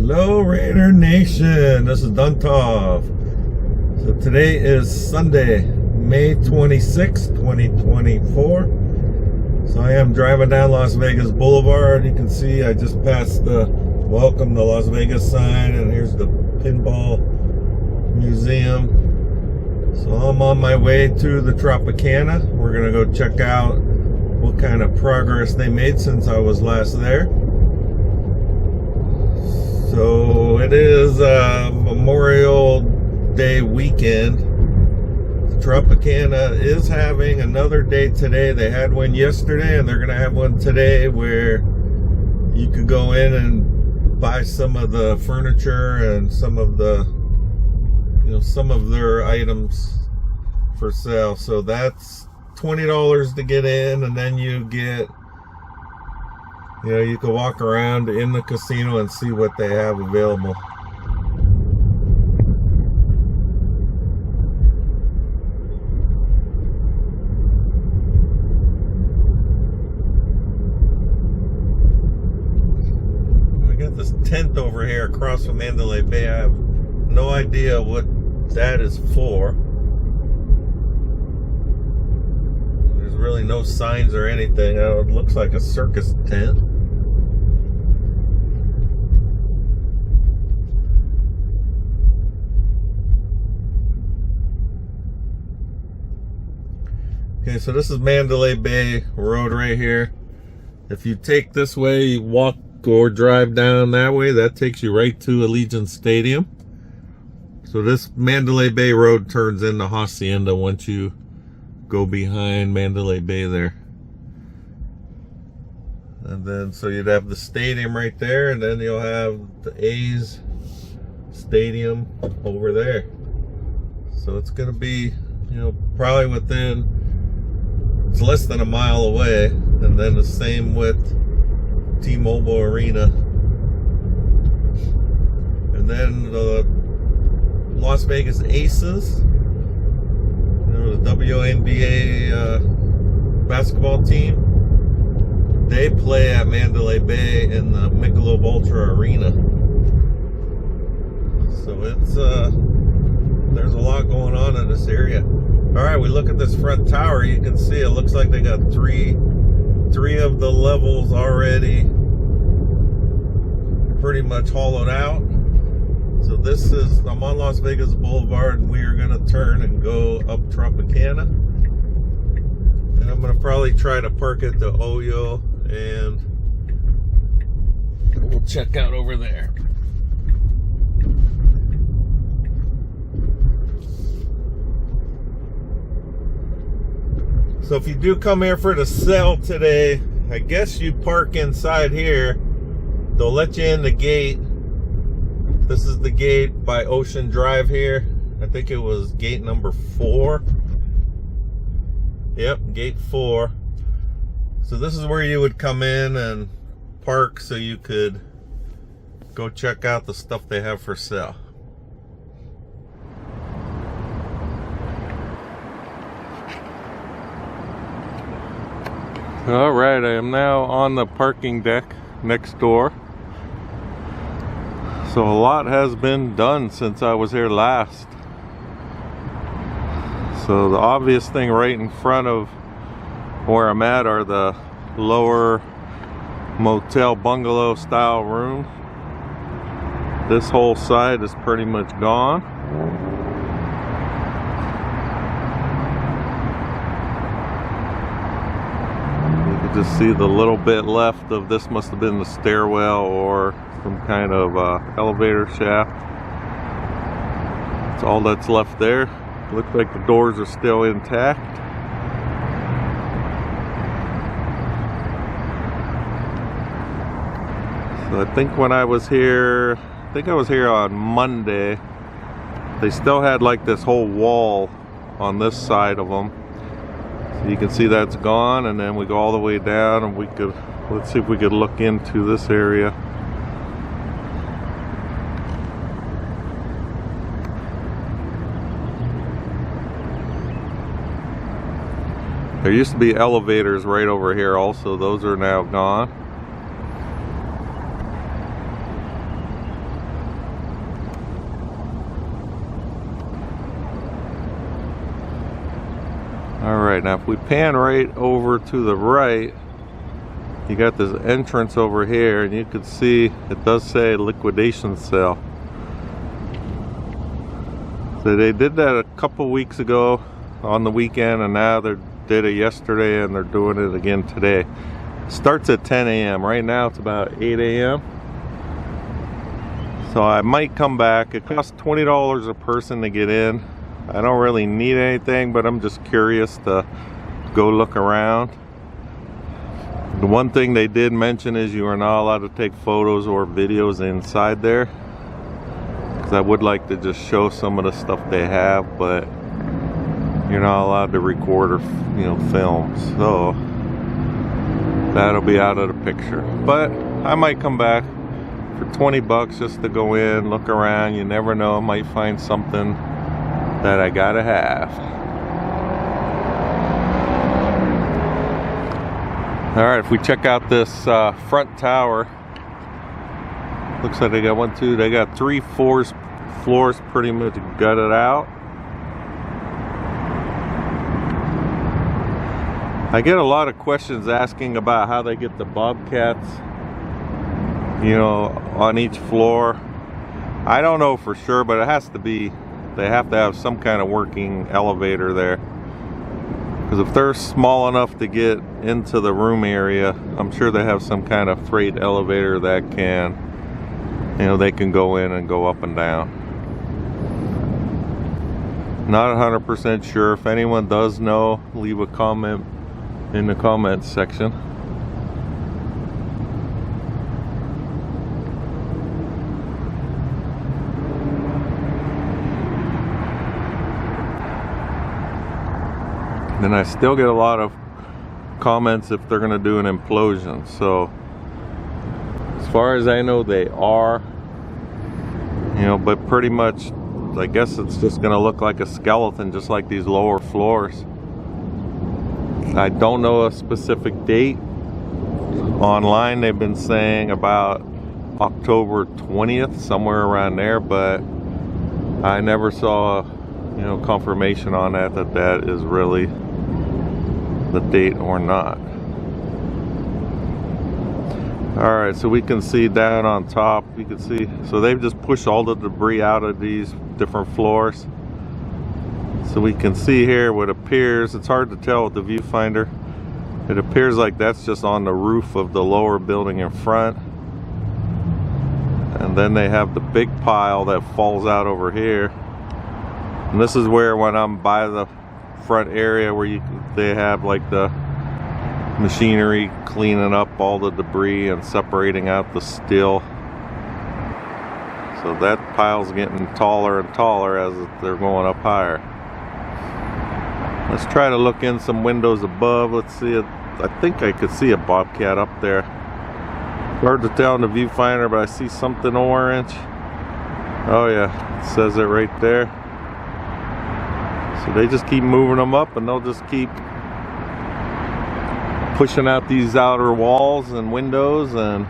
Hello Raider Nation, this is Duntov. So today is Sunday, May 26, 2024. So I am driving down Las Vegas Boulevard. You can see I just passed the Welcome to Las Vegas sign, and here's the Pinball Museum. So I'm on my way to the Tropicana. We're gonna go check out what kind of progress they made since I was last there. So it is Memorial Day weekend. Tropicana is having another day today. They had one yesterday and they're gonna have one today where you could go in and buy some of the furniture and some of the, some of their items for sale. So that's $20 to get in, and then you get, you can walk around in the casino and see what they have available. We got this tent over here across from Mandalay Bay. I have no idea what that is for. There's really no signs or anything. It looks like a circus tent. Okay, so this is Mandalay Bay Road right here. If you take this way, you walk or drive down that way, that takes you right to Allegiant Stadium. So this Mandalay Bay Road turns into Hacienda once you go behind Mandalay Bay there. And then, so you'd have the stadium right there, and then you'll have the A's stadium over there. So it's gonna be, probably within, it's less than a mile away. And then the same with T-Mobile Arena. And then the Las Vegas Aces, the WNBA basketball team, they play at Mandalay Bay in the Michelob Ultra Arena. So it's there's a lot going on in this area. All right, we look at this front tower. You can see it looks like they got three of the levels already pretty much hollowed out. So this is, I'm on Las Vegas Boulevard, and we are gonna turn and go up Tropicana. And I'm gonna probably try to park at the Oyo, and we'll check out over there. So if you do come here for the sale today, I guess you park inside here. They'll let you in the gate. This is the gate by Ocean Drive here. I think it was gate number 4. Yep, gate 4. So this is where you would come in and park so you could go check out the stuff they have for sale. All right, I am now on the parking deck next door. So a lot has been done since I was here last. So the obvious thing right in front of where I'm at are the lower motel bungalow style rooms. This whole side is pretty much gone. Just see the little bit left of this. Must have been the stairwell or some kind of elevator shaft. That's all that's left there. Looks like the doors are still intact. So I think when I was here, I was here on Monday, they still had like this whole wall on this side of them. You can see that's gone, and then we go all the way down, and let's see if we could look into this area. There used to be elevators right over here also. Those are now gone. All right, now if we pan right over to the right, you got this entrance over here, and you can see it does say liquidation sale. So they did that a couple weeks ago on the weekend, and now they did it yesterday, and they're doing it again today. It starts at 10 a.m. Right now it's about 8 a.m. So I might come back. It costs $20 a person to get in. I don't really need anything, but I'm just curious to go look around. The one thing they did mention is you are not allowed to take photos or videos inside there, because I would like to just show some of the stuff they have, but you're not allowed to record or film. So that'll be out of the picture. But I might come back for 20 bucks just to go in, look around. You never know, I might find something that I gotta have. All right, if we check out this front tower, looks like they got they got 3 floors pretty much gutted out. I get a lot of questions asking about how they get the bobcats, on each floor. I don't know for sure, but it has to be, they have to have some kind of working elevator there. Because if they're small enough to get into the room area, I'm sure they have some kind of freight elevator that can, they can go in and go up and down. Not 100% sure. If anyone does know, leave a comment in the comments section. And I still get a lot of comments if they're going to do an implosion. So as far as I know, they are, but pretty much I guess it's just going to look like a skeleton, just like these lower floors. I don't know a specific date. Online they've been saying about October 20th, somewhere around there, but I never saw confirmation on that is really the date or not. All right, so we can see down on top, you can see, so they've just pushed all the debris out of these different floors. So we can see here what appears, it's hard to tell with the viewfinder, it appears like that's just on the roof of the lower building in front. And then they have the big pile that falls out over here. And this is where, when I'm by the front area where they have like the machinery cleaning up all the debris and separating out the steel. So that pile's getting taller and taller as they're going up higher. Let's try to look in some windows above. Let's see it. I think I could see a bobcat up there. Hard to tell in the viewfinder, but I see something orange. Oh yeah, it says it right there. So they just keep moving them up, and they'll just keep pushing out these outer walls and windows and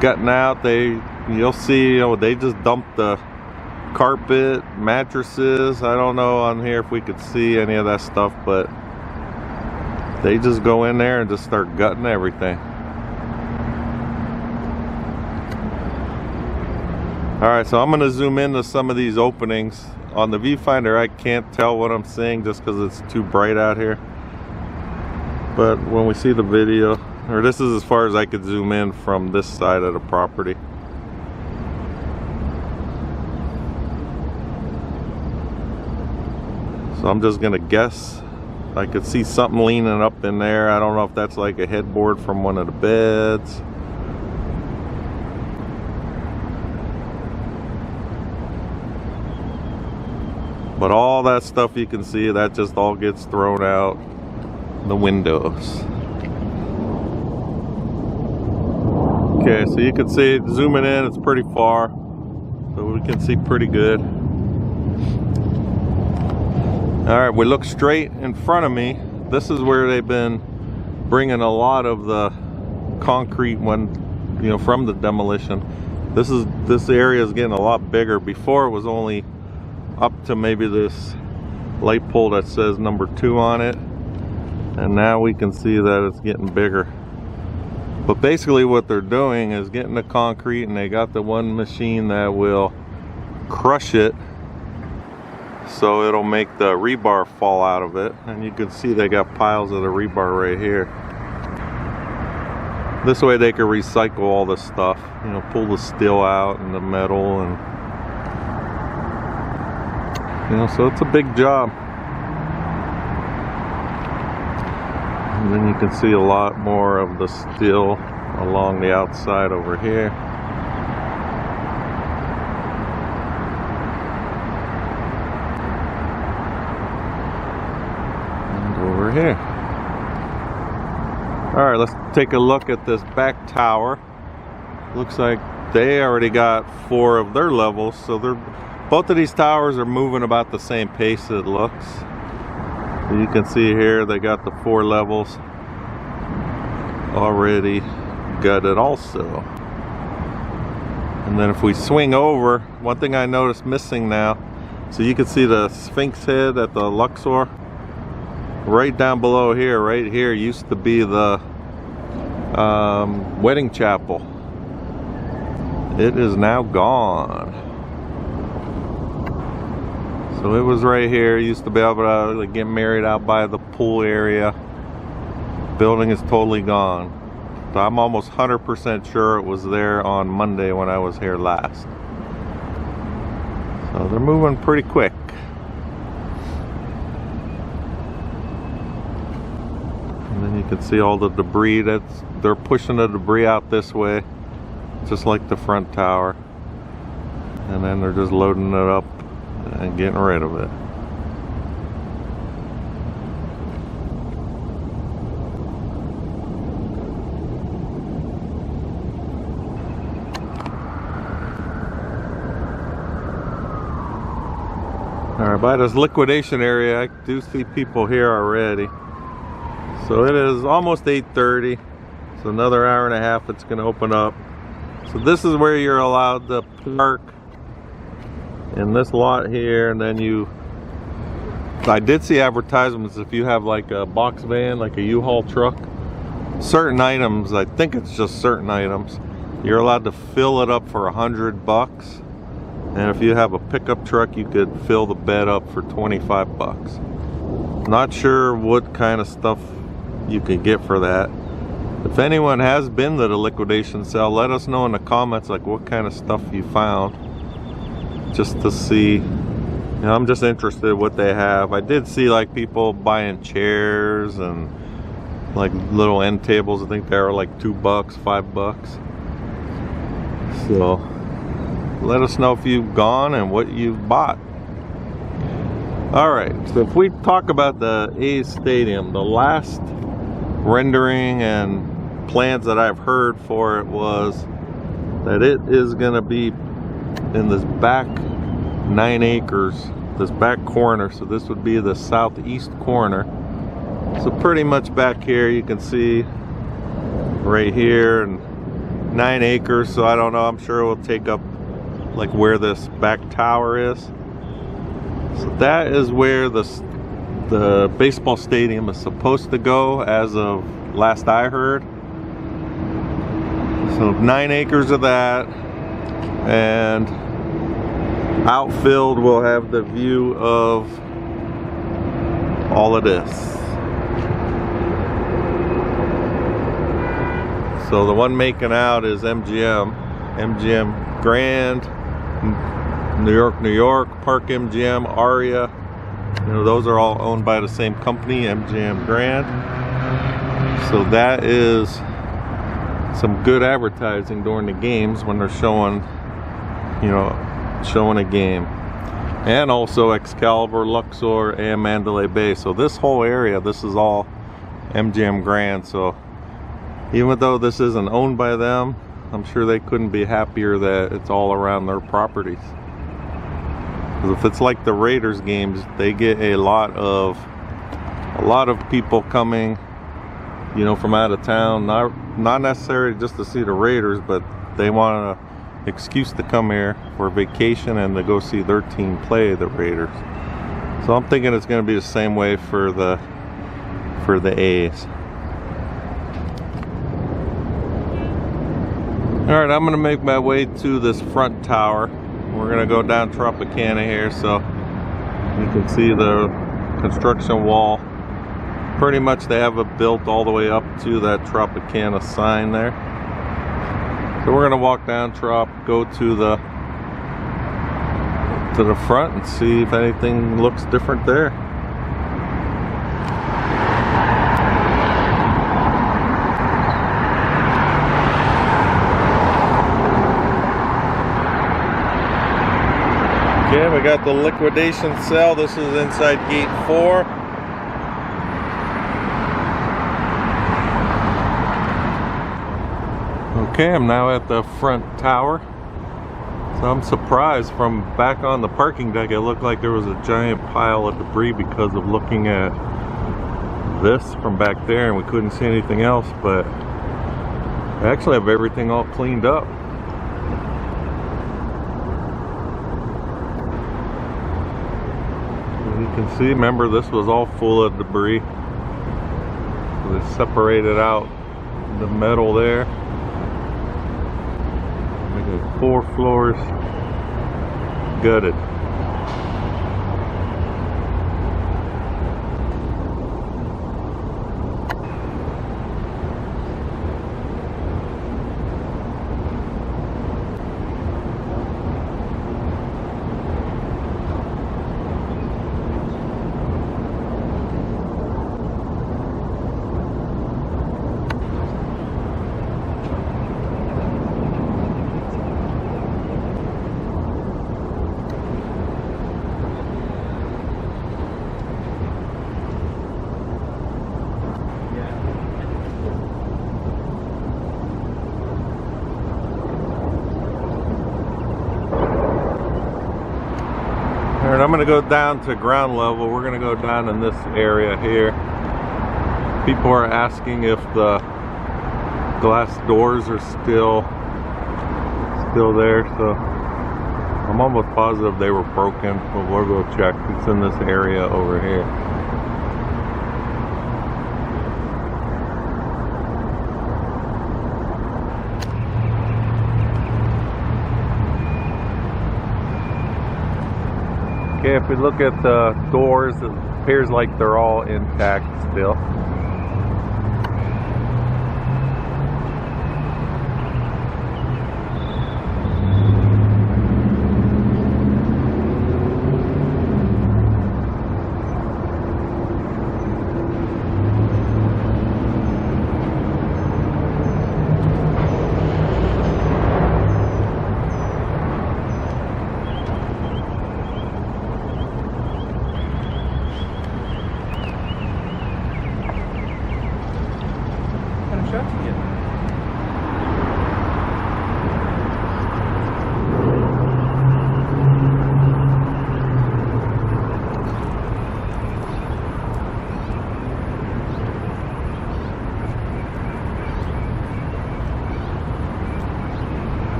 gutting out. You'll see, they just dumped the carpet, mattresses. I don't know on here if we could see any of that stuff, but they just go in there and just start gutting everything. All right, so I'm gonna zoom into some of these openings. On the viewfinder, I can't tell what I'm seeing just because it's too bright out here. But when we see the video, or this is as far as I could zoom in from this side of the property. So I'm just gonna guess. I could see something leaning up in there. I don't know if that's like a headboard from one of the beds. But all that stuff you can see, that just all gets thrown out the windows. Okay, so you can see it zooming in, it's pretty far, so we can see pretty good. All right, we look straight in front of me. This is where they've been bringing a lot of the concrete from the demolition. This area is getting a lot bigger. Before it was only up to maybe this light pole that says number 2 on it, and now we can see that it's getting bigger. But basically what they're doing is getting the concrete, and they got the one machine that will crush it so it'll make the rebar fall out of it. And you can see they got piles of the rebar right here. This way they can recycle all this stuff, you know, pull the steel out and the metal, and you know, so it's a big job. And then you can see a lot more of the steel along the outside over here. And over here. Alright, let's take a look at this back tower. Looks like they already got 4 of their levels, so both of these towers are moving about the same pace, it looks. You can see here they got the 4 levels already gutted also. And then if we swing over, one thing I noticed missing now, so you can see the Sphinx head at the Luxor. Right down below here, right here used to be the wedding chapel. It is now gone. So it was right here. Used to be able to get married out by the pool area. Building is totally gone. So I'm almost 100% sure it was there on Monday when I was here last. So they're moving pretty quick. And then you can see all the debris they're pushing the debris out this way, just like the front tower. And then they're just loading it up and getting rid of it. Alright, by this liquidation area, I do see people here already. So it is almost 8:30. So another hour and a half it's going to open up. So this is where you're allowed to park in this lot here, and then I did see advertisements if you have like a box van, like a U-Haul truck, certain items, I think it's just certain items, you're allowed to fill it up for $100. And if you have a pickup truck, you could fill the bed up for $25. Not sure what kind of stuff you can get for that. If anyone has been to the liquidation sale, let us know in the comments like what kind of stuff you found, just to see. You know, I'm just interested in what they have. I did see like people buying chairs and like little end tables. I think they were like $2, $5. So let us know if you've gone and what you've bought. Alright, so if we talk about the A's Stadium, the last rendering and plans that I've heard for it was that it is going to be in this back 9 acres, this back corner. So this would be the southeast corner. So pretty much back here you can see right here, and 9 acres. So I don't know, I'm sure it will take up like where this back tower is. So that is where the baseball stadium is supposed to go as of last I heard. So 9 acres of that, and outfield will have the view of all of this. So the one making out is MGM Grand, New York, Park MGM, Aria. You know, those are all owned by the same company, MGM Grand. So that is some good advertising during the games when they're showing, you know, showing a game. And also Excalibur, Luxor, and Mandalay Bay. So this whole area, this is all MGM Grand. So even though this isn't owned by them, I'm sure they couldn't be happier that it's all around their properties. Because if it's like the Raiders games, they get a lot of people coming, you know, from out of town, not necessarily just to see the Raiders, but they want an excuse to come here for vacation and to go see their team play the Raiders. So I'm thinking it's going to be the same way for the A's. Alright, I'm going to make my way to this front tower. We're going to go down Tropicana here, so you can see the construction wall. Pretty much they have it built all the way up to that Tropicana sign there. So we're going to walk down Trop, go to the front and see if anything looks different there. Okay, we got the liquidation cell. This is inside gate 4. Okay, I'm now at the front tower. So I'm surprised, from back on the parking deck it looked like there was a giant pile of debris because of looking at this from back there, and we couldn't see anything else, but I actually have everything all cleaned up. You can see, remember, this was all full of debris. So they separated out the metal there. We got 4 floors gutted. Alright, I'm going to go down to ground level. We're going to go down in this area here. People are asking if the glass doors are still there, so I'm almost positive they were broken, but we'll go check. It's in this area over here. Okay, if we look at the doors, it appears like they're all intact still.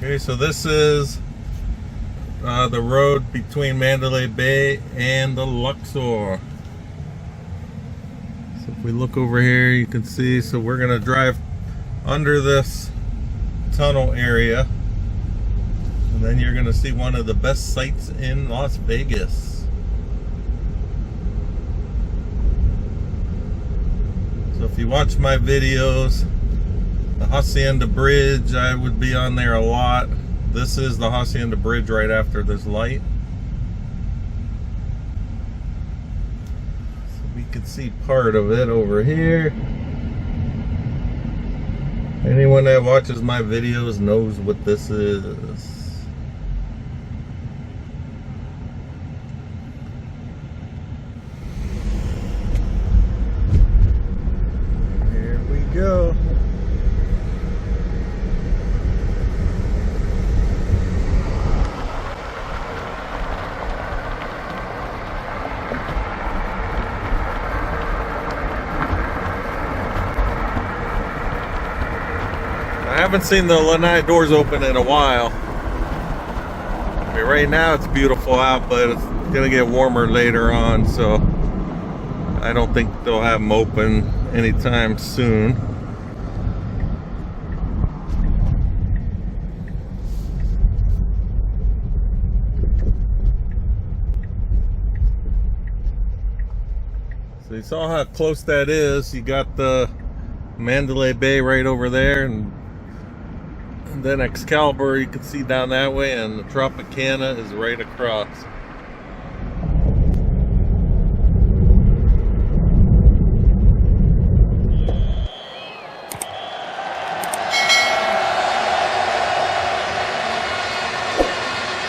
Okay, so this is the road between Mandalay Bay and the Luxor. So if we look over here, you can see, so we're gonna drive under this tunnel area, and then you're gonna see one of the best sights in Las Vegas. So if you watch my videos, the Hacienda Bridge, I would be on there a lot. This is the Hacienda Bridge right after this light. So we can see part of it over here. Anyone that watches my videos knows what this is. Here we go. haven't seen the lanai doors open in a while. I mean, right now it's beautiful out, but it's gonna get warmer later on, so I don't think they'll have them open anytime soon. So you saw how close that is. You got the Mandalay Bay right over there, and then Excalibur you can see down that way, and the Tropicana is right across.